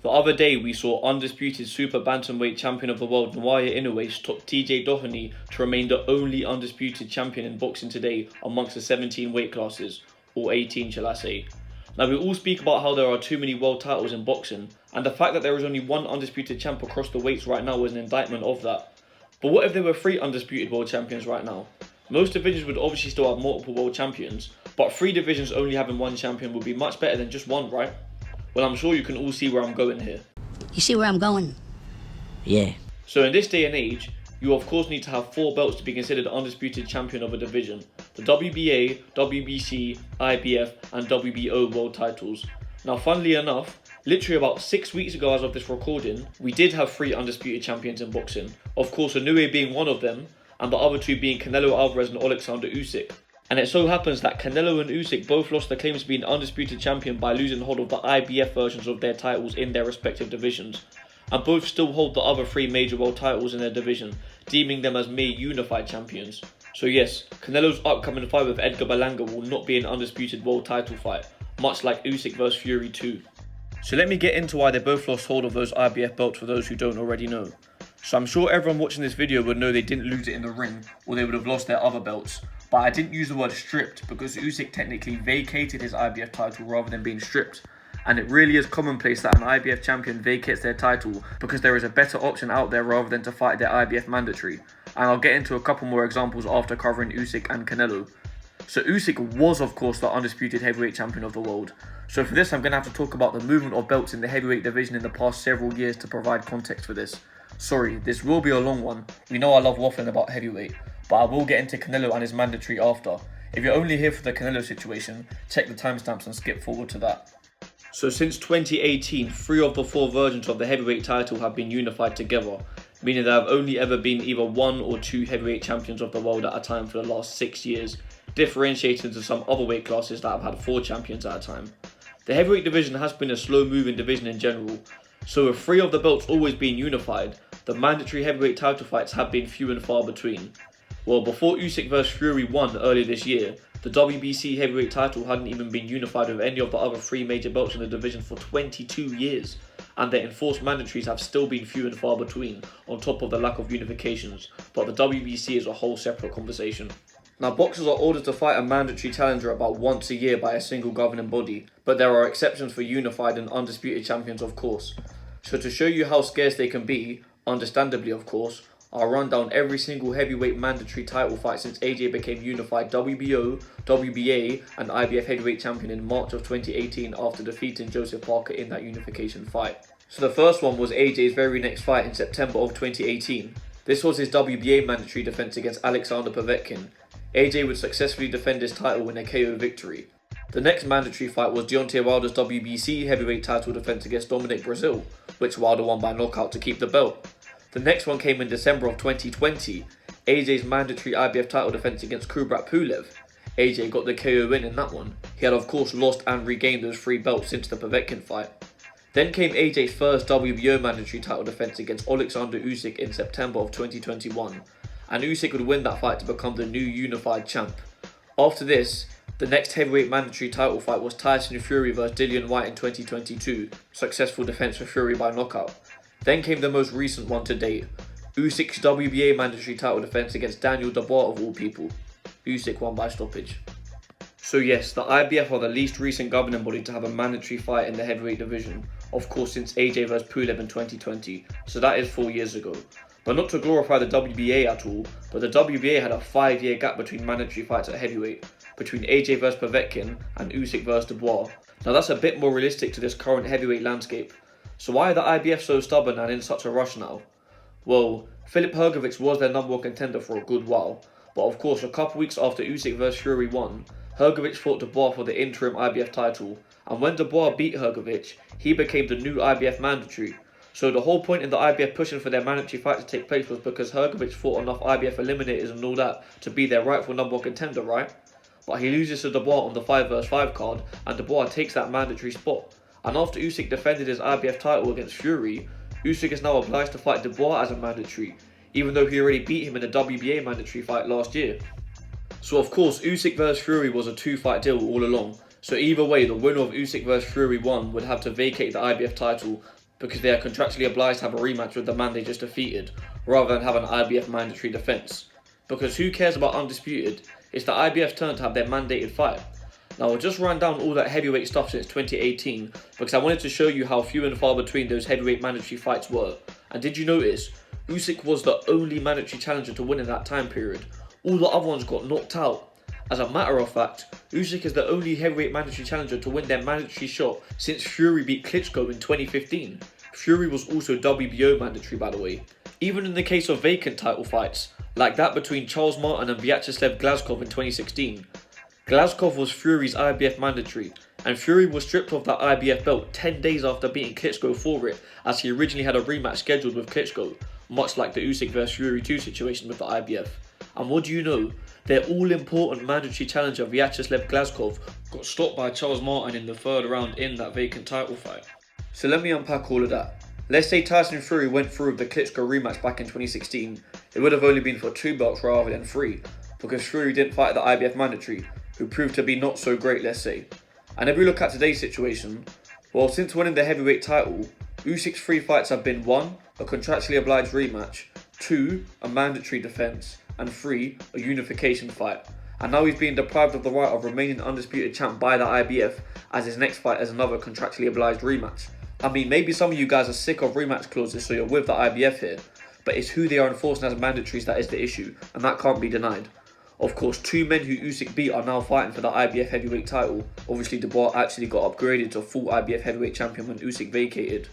The other day we saw undisputed super bantamweight champion of the world Naoya Inoue stop TJ Doheny to remain the only undisputed champion in boxing today amongst the 17 weight classes, or 18 shall I say. Now we all speak about how there are too many world titles in boxing, and the fact that there is only one undisputed champ across the weights right now is an indictment of that. But what if there were 3 undisputed world champions right now? Most divisions would obviously still have multiple world champions, but 3 divisions only having 1 champion would be much better than just 1, right? Well, I'm sure you can all see where I'm going here. You see where I'm going? Yeah. So in this day and age, you of course need to have 4 belts to be considered undisputed champion of a division. The WBA, WBC, IBF and WBO world titles. Now funnily enough, literally about 6 weeks ago as of this recording, we did have 3 undisputed champions in boxing. Of course Inoue being one of them, and the other 2 being Canelo Alvarez and Alexander Usyk. And it so happens that Canelo and Usyk both lost their claims to being undisputed champion by losing hold of the IBF versions of their titles in their respective divisions. And both still hold the other 3 major world titles in their division, deeming them as mere unified champions. So yes, Canelo's upcoming fight with Edgar Berlanga will not be an undisputed world title fight, much like Usyk vs Fury 2. So let me get into why they both lost hold of those IBF belts for those who don't already know. So I'm sure everyone watching this video would know they didn't lose it in the ring, or they would have lost their other belts. But I didn't use the word stripped because Usyk technically vacated his IBF title rather than being stripped. And it really is commonplace that an IBF champion vacates their title because there is a better option out there rather than to fight their IBF mandatory. And I'll get into a couple more examples after covering Usyk and Canelo. So Usyk was of course the undisputed heavyweight champion of the world. So for this I'm going to have to talk about the movement of belts in the heavyweight division in the past several years to provide context for this. Sorry, this will be a long one. You know I love waffling about heavyweight, but I will get into Canelo and his mandatory after. If you're only here for the Canelo situation, check the timestamps and skip forward to that. So since 2018, 3 of the 4 versions of the heavyweight title have been unified together, meaning there have only ever been either 1 or 2 heavyweight champions of the world at a time for the last 6 years, differentiated to some other weight classes that have had 4 champions at a time. The heavyweight division has been a slow moving division in general, so with 3 of the belts always being unified, the mandatory heavyweight title fights have been few and far between. Well, before Usyk vs Fury won earlier this year, the WBC heavyweight title hadn't even been unified with any of the other 3 major belts in the division for 22 years, and their enforced mandatories have still been few and far between, on top of the lack of unifications, but the WBC is a whole separate conversation. Now, boxers are ordered to fight a mandatory challenger about once a year by a single governing body, but there are exceptions for unified and undisputed champions of course. So to show you how scarce they can be, understandably of course, I'll run down every single heavyweight mandatory title fight since AJ became unified WBO, WBA and IBF heavyweight champion in March of 2018 after defeating Joseph Parker in that unification fight. So the first one was AJ's very next fight in September of 2018. This was his WBA mandatory defense against Alexander Povetkin. AJ would successfully defend his title in a KO victory. The next mandatory fight was Deontay Wilder's WBC heavyweight title defense against Dominic Breazeale, which Wilder won by knockout to keep the belt. The next one came in December of 2020, AJ's mandatory IBF title defense against Kubrat Pulev. AJ got the KO win in that one. He had of course lost and regained those 3 belts since the Povetkin fight. Then came AJ's first WBO mandatory title defense against Alexander Usyk in September of 2021, and Usyk would win that fight to become the new unified champ. After this, the next heavyweight mandatory title fight was Tyson Fury vs Dillian Whyte in 2022, successful defense for Fury by knockout. Then came the most recent one to date, Usyk's WBA mandatory title defense against Daniel Dubois of all people. Usyk won by stoppage. So yes, the IBF are the least recent governing body to have a mandatory fight in the heavyweight division, of course since AJ vs Pulev in 2020, so that is 4 years ago. But not to glorify the WBA at all, but the WBA had a 5-year gap between mandatory fights at heavyweight, between AJ vs Povetkin and Usyk vs Dubois. Now that's a bit more realistic to this current heavyweight landscape. So why are the IBF so stubborn and in such a rush now? Well, Filip Hrgović was their number 1 contender for a good while, but of course a couple weeks after Usyk vs Fury won, Hrgović fought Dubois for the interim IBF title, and when Dubois beat Hrgović, he became the new IBF mandatory. So the whole point in the IBF pushing for their mandatory fight to take place was because Hrgović fought enough IBF eliminators and all that to be their rightful number 1 contender, right? But he loses to Dubois on the 5 vs 5 card, and Dubois takes that mandatory spot. And after Usyk defended his IBF title against Fury, Usyk is now obliged to fight Dubois as a mandatory, even though he already beat him in a WBA mandatory fight last year. So of course, Usyk vs Fury was a 2-fight deal all along, so either way the winner of Usyk vs Fury 1 would have to vacate the IBF title because they are contractually obliged to have a rematch with the man they just defeated, rather than have an IBF mandatory defence. Because who cares about undisputed? It's the IBF's turn to have their mandated fight. Now I'll just run down all that heavyweight stuff since 2018 because I wanted to show you how few and far between those heavyweight mandatory fights were. And did you notice? Usyk was the only mandatory challenger to win in that time period. All the other ones got knocked out. As a matter of fact, Usyk is the only heavyweight mandatory challenger to win their mandatory shot since Fury beat Klitschko in 2015. Fury was also WBO mandatory, by the way. Even in the case of vacant title fights, like that between Charles Martin and Vyacheslav Glazkov in 2016, Glazkov was Fury's IBF mandatory, and Fury was stripped of that IBF belt 10 days after beating Klitschko for it, as he originally had a rematch scheduled with Klitschko, much like the Usyk vs Fury 2 situation with the IBF. And what do you know? Their all-important mandatory challenger Vyacheslav Glazkov got stopped by Charles Martin in the third round in that vacant title fight. So let me unpack all of that. Let's say Tyson Fury went through with the Klitschko rematch back in 2016, it would have only been for 2 belts rather than 3, because Fury didn't fight the IBF mandatory, who proved to be not so great, let's say. And if we look at today's situation, well, since winning the heavyweight title, Usyk's 3 fights have been 1, a contractually obliged rematch, 2, a mandatory defence, and 3, a unification fight. And now he's being deprived of the right of remaining undisputed champ by the IBF, as his next fight is another contractually obliged rematch. I mean, maybe some of you guys are sick of rematch clauses, so you're with the IBF here, but it's who they are enforcing as mandatories that is the issue, and that can't be denied. Of course, 2 men who Usyk beat are now fighting for the IBF heavyweight title. Obviously, Dubois actually got upgraded to full IBF heavyweight champion when Usyk vacated.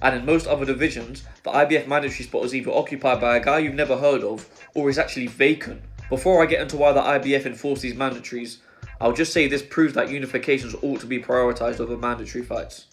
And in most other divisions, the IBF mandatory spot is either occupied by a guy you've never heard of, or is actually vacant. Before I get into why the IBF enforce these mandatories, I'll just say this proves that unifications ought to be prioritised over mandatory fights.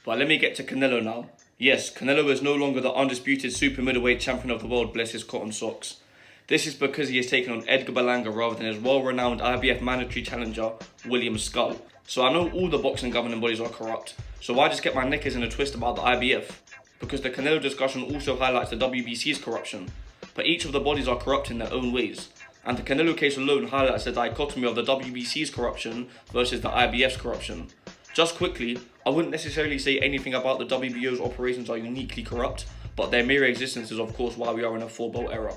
But let me get to Canelo now. Yes, Canelo is no longer the undisputed super middleweight champion of the world, bless his cotton socks. This is because he has taken on Edgar Berlanga rather than his well-renowned IBF mandatory challenger, William Scull. So I know all the boxing governing bodies are corrupt, so why just get my knickers in a twist about the IBF? Because the Canelo discussion also highlights the WBC's corruption, but each of the bodies are corrupt in their own ways. And the Canelo case alone highlights the dichotomy of the WBC's corruption versus the IBF's corruption. Just quickly, I wouldn't necessarily say anything about the WBO's operations are uniquely corrupt, but their mere existence is of course why we are in a 4-belt era.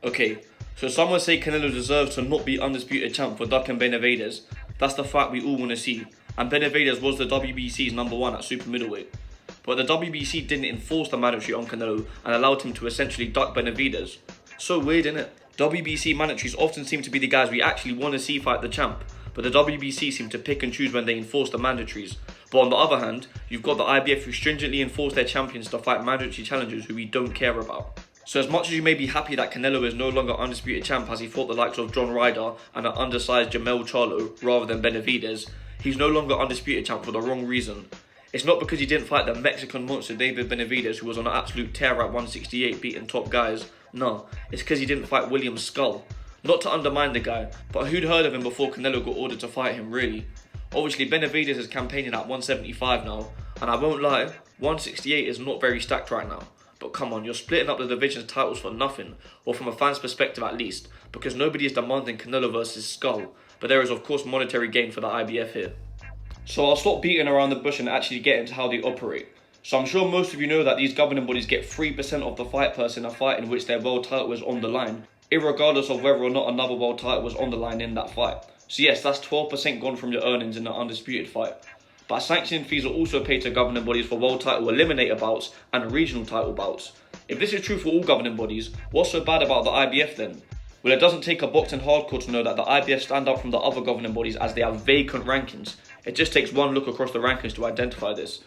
Okay, so some would say Canelo deserves to not be undisputed champ for ducking Benavidez. That's the fight we all want to see, and Benavidez was the WBC's #1 at super middleweight. But the WBC didn't enforce the mandatory on Canelo and allowed him to essentially duck Benavidez. So weird, innit? WBC mandatories often seem to be the guys we actually want to see fight the champ, but the WBC seem to pick and choose when they enforce the mandatories. But on the other hand, you've got the IBF who stringently enforce their champions to fight mandatory challengers who we don't care about. So as much as you may be happy that Canelo is no longer undisputed champ as he fought the likes of John Ryder and an undersized Jamel Charlo rather than Benavidez, he's no longer undisputed champ for the wrong reason. It's not because he didn't fight the Mexican monster David Benavidez, who was on an absolute tear at 168 beating top guys. No, it's because he didn't fight William Scull. Not to undermine the guy, but who'd heard of him before Canelo got ordered to fight him really? Obviously Benavidez is campaigning at 175 now, and I won't lie, 168 is not very stacked right now. But come on, you're splitting up the division's titles for nothing, or from a fan's perspective at least, because nobody is demanding Canelo versus Skull, but there is of course monetary gain for the IBF here. So I'll stop beating around the bush and actually get into how they operate. So I'm sure most of you know that these governing bodies get 3% of the fight purse in a fight in which their world title is on the line, irregardless of whether or not another world title was on the line in that fight. So yes, that's 12% gone from your earnings in an undisputed fight. But sanctioning fees are also paid to governing bodies for world title eliminator bouts and regional title bouts. If this is true for all governing bodies, what's so bad about the IBF then? Well, it doesn't take a boxing hardcore to know that the IBF stand out from the other governing bodies as they have vacant rankings. It just takes one look across the rankings to identify this.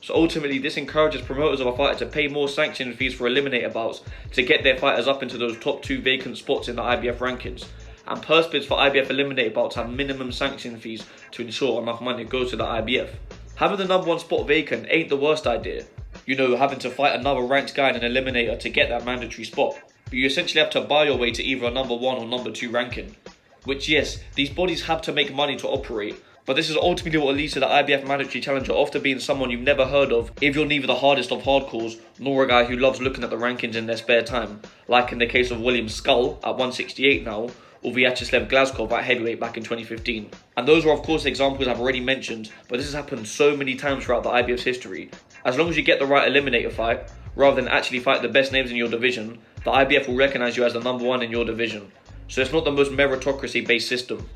So ultimately, this encourages promoters of a fighter to pay more sanctioning fees for eliminator bouts to get their fighters up into those top 2 vacant spots in the IBF rankings. And purse bids for IBF eliminator bouts have minimum sanction fees to ensure enough money goes to the IBF. Having the #1 spot vacant ain't the worst idea. You know, having to fight another ranked guy in an eliminator to get that mandatory spot. But you essentially have to buy your way to either a #1 or #2 ranking. Which yes, these bodies have to make money to operate, but this is ultimately what leads to the IBF mandatory challenger often being someone you've never heard of if you're neither the hardest of hardcores nor a guy who loves looking at the rankings in their spare time, like in the case of William Scull at 168 now, or Vyacheslav Glazkov at heavyweight back in 2015. And those are of course examples I've already mentioned, but this has happened so many times throughout the IBF's history. As long as you get the right eliminator fight, rather than actually fight the best names in your division, the IBF will recognise you as the number one in your division. So it's not the most meritocracy based system.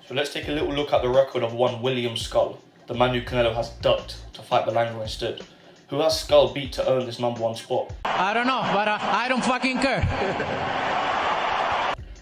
So let's take a little look at the record of one William Scull, the man who Canelo has ducked to fight Berlanga instead. Who has Scull beat to earn this number one spot? I don't know, but I don't fucking care.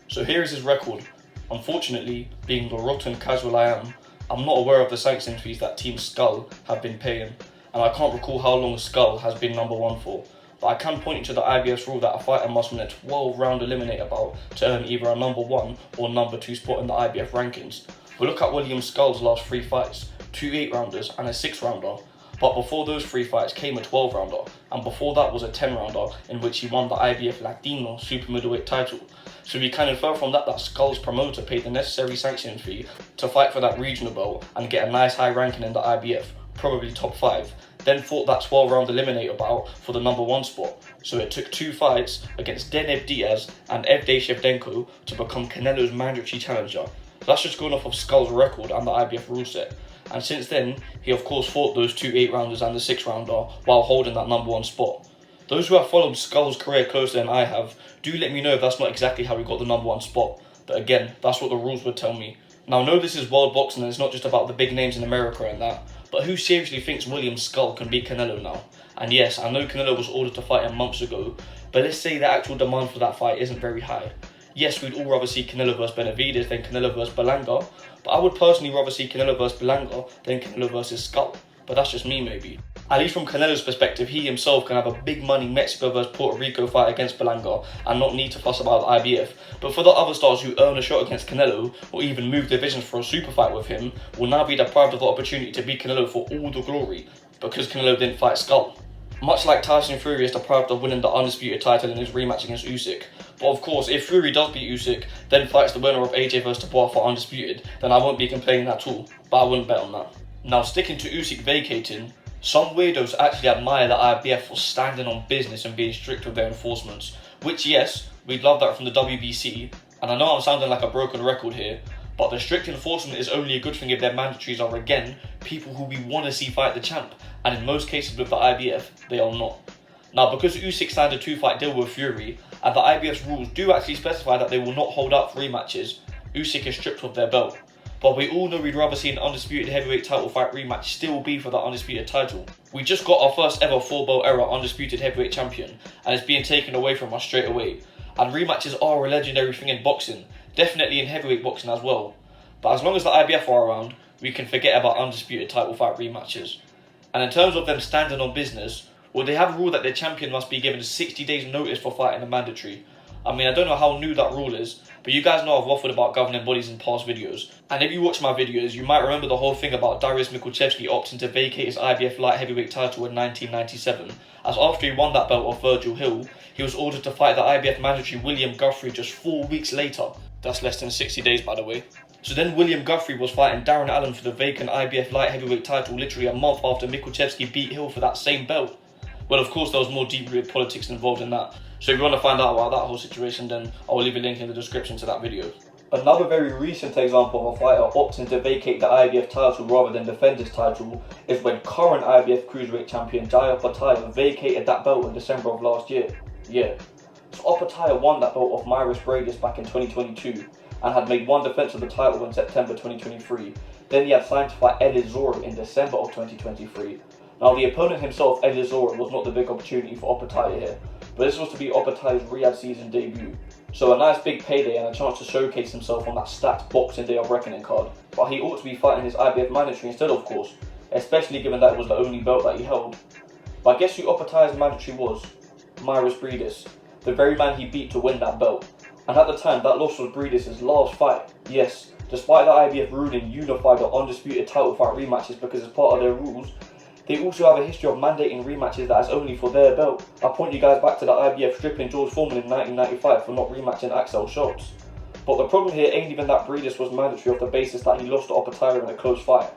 So here is his record. Unfortunately, being the rotten casual I am, I'm not aware of the sanctions fees that Team Scull have been paying, and I can't recall how long Scull has been number one for. But I can point you to the IBF's rule that a fighter must win a 12-round eliminator bout to earn either a number one or number two spot in the IBF rankings. But look at William Scull's last 3 fights, 2 8-rounders and a 6-rounder. But before those 3 fights came a 12-rounder, and before that was a 10-rounder in which he won the IBF Latino super middleweight title. So we can infer from that Scull's promoter paid the necessary sanctions fee to fight for that regional belt and get a nice high ranking in the IBF, probably top 5. Then fought that 12-round eliminator bout for the number one spot. So it took 2 fights against Denev Diaz and Evgeny Shevchenko to become Canelo's mandatory challenger. That's just going off of Scull's record and the IBF rule set. And since then, he of course fought those 2 8-rounders and the 6-rounder while holding that number one spot. Those who have followed Scull's career closer than I have, do let me know if that's not exactly how he got the number one spot. But again, that's what the rules would tell me. Now I know this is world boxing and it's not just about the big names in America and that, but who seriously thinks William Scull can beat Canelo now? And yes, I know Canelo was ordered to fight him months ago, but let's say the actual demand for that fight isn't very high. Yes, we'd all rather see Canelo vs Benavidez than Canelo vs Berlanga, but I would personally rather see Canelo vs Berlanga than Canelo vs Scull. But that's just me maybe. At least from Canelo's perspective, he himself can have a big money Mexico vs Puerto Rico fight against Berlanga and not need to fuss about the IBF. But for the other stars who earn a shot against Canelo or even move divisions for a super fight with him will now be deprived of the opportunity to beat Canelo for all the glory because Canelo didn't fight Scull. Much like Tyson Fury is deprived of winning the undisputed title in his rematch against Usyk. But of course, if Fury does beat Usyk, then fights the winner of AJ vs Dubois for undisputed, then I won't be complaining at all, but I wouldn't bet on that. Now sticking to Usyk vacating, some weirdos actually admire the IBF for standing on business and being strict with their enforcements, which yes, we'd love that from the WBC, and I know I'm sounding like a broken record here, but the strict enforcement is only a good thing if their mandatories are again people who we want to see fight the champ, and in most cases with the IBF, they are not. Now because Usyk signed a 2-fight deal with Fury, and the IBF's rules do actually specify that they will not hold out 3 matches, Usyk is stripped of their belt. But we all know we'd rather see an undisputed heavyweight title fight rematch still be for that undisputed title. We just got our first ever 4-belt era undisputed heavyweight champion, and it's being taken away from us straight away. And rematches are a legendary thing in boxing, definitely in heavyweight boxing as well. But as long as the IBF are around, we can forget about undisputed title fight rematches. And in terms of them standing on business, well, they have a rule that their champion must be given 60 days notice for fighting a mandatory. I mean, I don't know how new that rule is, but you guys know I've waffled about governing bodies in past videos. And if you watch my videos, you might remember the whole thing about Dariusz Michalczewski opting to vacate his IBF light heavyweight title in 1997, as after he won that belt off Virgil Hill, he was ordered to fight the IBF mandatory William Guthrie just 4 weeks later. That's less than 60 days, by the way. So then William Guthrie was fighting Darren Allen for the vacant IBF light heavyweight title literally a month after Michalczewski beat Hill for that same belt. Well, of course, there was more deep-rooted politics involved in that. So if you want to find out about that whole situation, then I'll leave a link in the description to that video. Another very recent example of a fighter opting to vacate the IBF title rather than defend his title is when current IBF cruiserweight champion Opetaia vacated that belt in December of last year. Yeah. So Opetaia won that belt off Myris Bradis back in 2022 and had made one defense of the title in September 2023. Then he had signed to fight Elizoro in December of 2023. Now the opponent himself, Elizoro, was not the big opportunity for Opetaia here, but this was to be Opetaia's Riyadh season debut. So a nice big payday and a chance to showcase himself on that stacked Boxing Day of Reckoning card. But he ought to be fighting his IBF mandatory instead, of course, especially given that it was the only belt that he held. But guess who Opetaia's mandatory was? Myris Bradis, the very man he beat to win that belt. And at the time, that loss was Bradis' last fight. Yes, despite the IBF ruling unified the undisputed title fight rematches because it's part of their rules, they also have a history of mandating rematches that is only for their belt. I point you guys back to the IBF stripping George Foreman in 1995 for not rematching Axel Schultz. But the problem here ain't even that Bradis was mandatory off the basis that he lost to Opetaia in a close fight.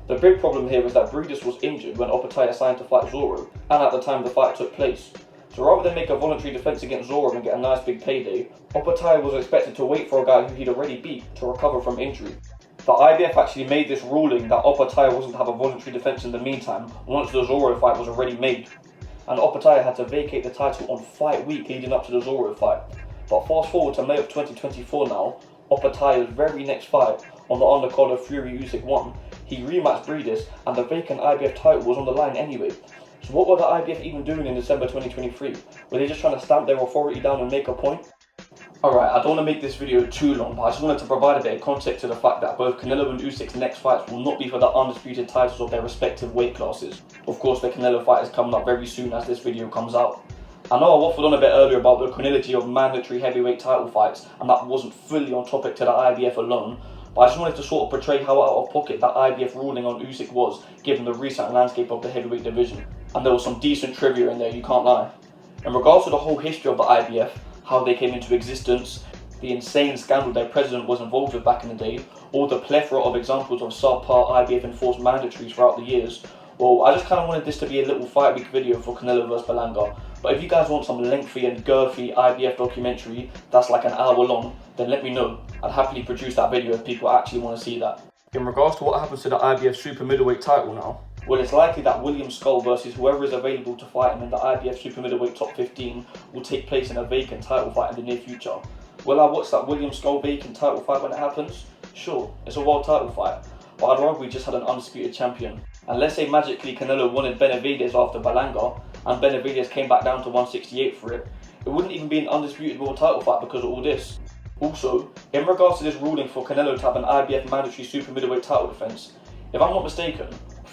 The big problem here is that Bradis was injured when Opetaia signed to fight Zorro, and at the time the fight took place. So rather than make a voluntary defense against Zorro and get a nice big payday, Opetaia was expected to wait for a guy who he'd already beat to recover from injury. The IBF actually made this ruling that Opetaia wasn't to have a voluntary defence in the meantime once the Zorro fight was already made. And Opetaia had to vacate the title on fight week leading up to the Zorro fight. But fast forward to May of 2024 now, Opetaia's very next fight on the undercard of Fury Usyk 1, he rematched Breedis and the vacant IBF title was on the line anyway. So what were the IBF even doing in December 2023? Were they just trying to stamp their authority down and make a point? Alright, I don't want to make this video too long, but I just wanted to provide a bit of context to the fact that both Canelo and Usyk's next fights will not be for the undisputed titles of their respective weight classes. Of course, the Canelo fight is coming up very soon as this video comes out. I know I waffled on a bit earlier about the chronology of mandatory heavyweight title fights, and that wasn't fully on topic to the IBF alone, but I just wanted to sort of portray how out of pocket that IBF ruling on Usyk was, given the recent landscape of the heavyweight division. And there was some decent trivia in there, you can't lie. In regards to the whole history of the IBF, how they came into existence, the insane scandal their president was involved with back in the day, or the plethora of examples of subpar IBF enforced mandatories throughout the years, well, I just kind of wanted this to be a little fight week video for Canelo vs Berlanga. But if you guys want some lengthy and girthy IBF documentary that's like an hour long, then let me know. I'd happily produce that video if people actually want to see that. In regards to what happens to the IBF super middleweight title now, well, it's likely that William Scull versus whoever is available to fight him in the IBF super middleweight top 15 will take place in a vacant title fight in the near future. Will I watch that William Scull vacant title fight when it happens? Sure, it's a world title fight, but I'd rather we just had an undisputed champion. And let's say magically Canelo wanted Benavidez after Berlanga, and Benavidez came back down to 168 for it, it wouldn't even be an undisputed world title fight because of all this. Also, in regards to this ruling for Canelo to have an IBF mandatory super middleweight title defence, if I'm not mistaken,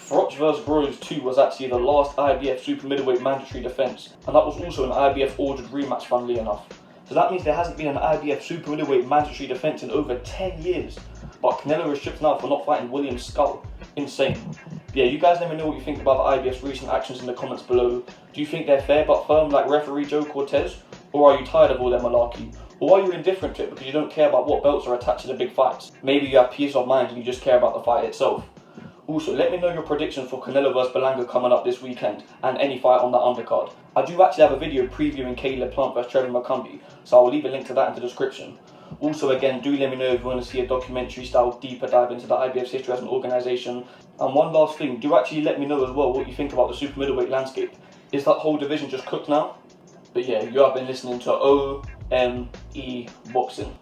Froch vs Groves 2 was actually the last IBF super middleweight mandatory defence, and that was also an IBF ordered rematch, funnily enough. So that means there hasn't been an IBF super middleweight mandatory defence in over 10 years. But Canelo is stripped now for not fighting William Scull. Insane. But yeah, you guys let me know what you think about the IBF's recent actions in the comments below. Do you think they're fair but firm like referee Joe Cortez? Or are you tired of all their malarkey? Or are you indifferent to it because you don't care about what belts are attached to the big fights? Maybe you have peace of mind and you just care about the fight itself. Also, let me know your predictions for Canelo vs Berlanga coming up this weekend, and any fight on that undercard. I do actually have a video previewing Caleb Plant vs Trevor McCumby, so I will leave a link to that in the description. Also, again, do let me know if you want to see a documentary style deeper dive into the IBF's history as an organisation. And one last thing, do actually let me know as well what you think about the super middleweight landscape. Is that whole division just cooked now? But yeah, you have been listening to O.M.E. Boxing.